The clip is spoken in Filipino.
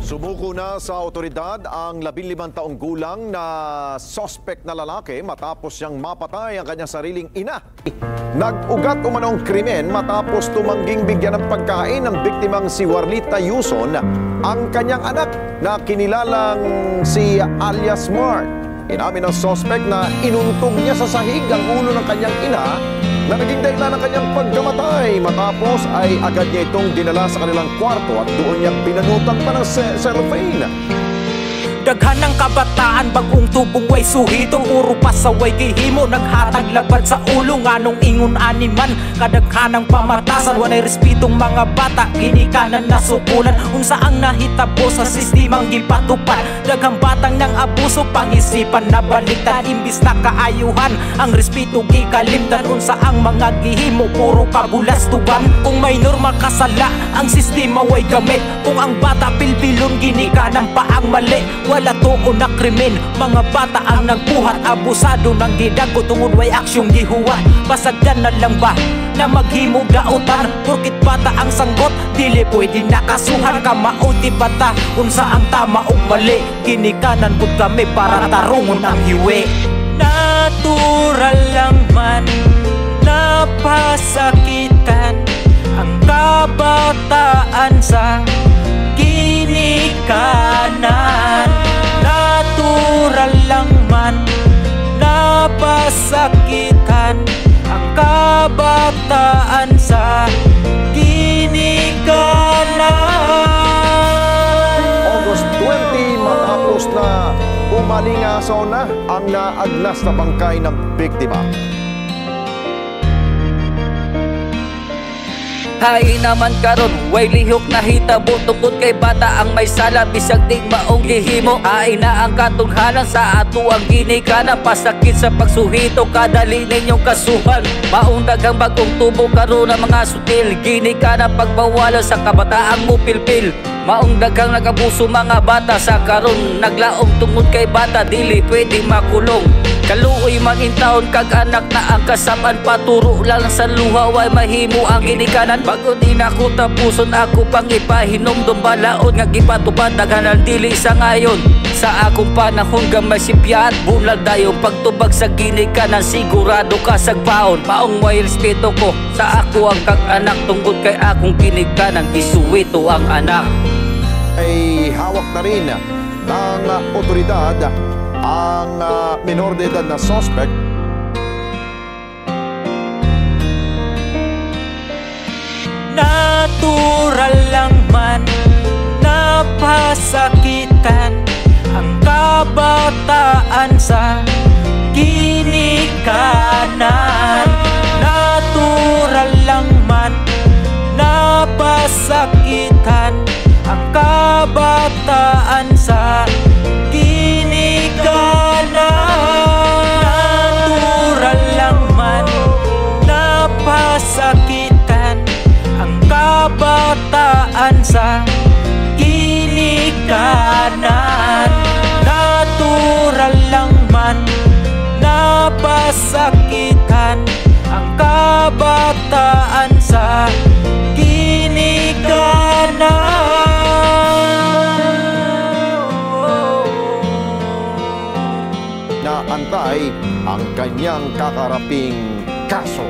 Sumuko na sa otoridad ang 15 taong gulang na suspect na lalaki matapos siyang mapatay ang kanyang sariling ina. Nag-ugat umanong krimen matapos tumangging bigyan ng pagkain ng biktimang si Warlita Yuson ang kanyang anak na kinilalang si alias Mark. Inamin ng suspect na inuntog niya sa sahig ang ulo ng kanyang ina na naging dahilan ng kanyang pagkamatay. Matapos ay agad niya itong dinala sa kanilang kwarto at doon niya pinanutan pa ng cellophane. Daghan ng kabataan, bagong tubong way suhitong uro pasaway gihimo, naghatag laban sa ulo nga nung ingon animan. Kadaghanang pamatasan, wanay respetong mga bata, ginikanan na sukulan. Unsa ang nahitabo sa sistemang gipatupad, daghang batang nang abuso, pangisipan na baliktad. Imbis na kaayuhan, ang respeto gikalimtan. Unsa ang mga gihimo, puro kabulastugan. Kung may normal kasala, ang sistema way gamit. Kung ang bata pilpilon, ginikanan pa ang mali. Wala tuon na krimen, mga bata ang nagbuhat, abusado ng gidago tungod way aksyong gihuwat. Pasagdan na lang ba na maghimog dautan, porkit bata ang sanggot, dili pwede nakasuhan. Kamauti bata, unsa ang tama ug mali, ginikanan pud kami para tarungon ang hiwi. Natural lang man napasakitan ang kabataan sa ginikanan. Natural lang man napasakitan ang kabataan sa ginikanan. August 20 matapos na umalinga sa una ang naagnas na bangkay ng biktima. Hay naman karon, way lihok na hitabo tungkol kay bata ang may sala, bisag di maong gihimo. Hay na ang katunghalan sa ato ang ginikanan, pasakit sa pagsuhito, kadali ninyong kasuhan. Maong daghang bagong tubo karon ang mga sutil, ginikanan pagbawalan sa kabataang mo pilpil. Maong daghang nagabuso mga bata sa karon, naglaom tungod kay bata, dili pwede makulong. Kaluoy man in taon kag anak na ang kasaban, paturo lang sa luha way mahimo ang ginikanan. Bago di na ko tapuson, ako pang ipahinom dumbalaon nga gipatubad daghanan dili sa ngayon. Sa akong panahon gamay sipya at bulag dayong pagtubag sa ginikanan, sigurado ka sagpaon. Maong may respeto ko sa ako ang kag anak, tungkol kay akong ginikanan, isuwito ang anak. Ay hawak na rin ng otoridad ang minor de edad na suspect. Natural lang man napasakitan ang kabataan sa ginikanan. Natural lang man napasakitan ang kabataan sa natural lang man napasakitan ang kabataan sa ginikanan. Natural lang man napasakitan ang kabataan sa ginikanan. Naantay ang kanyang kakaraping kaso.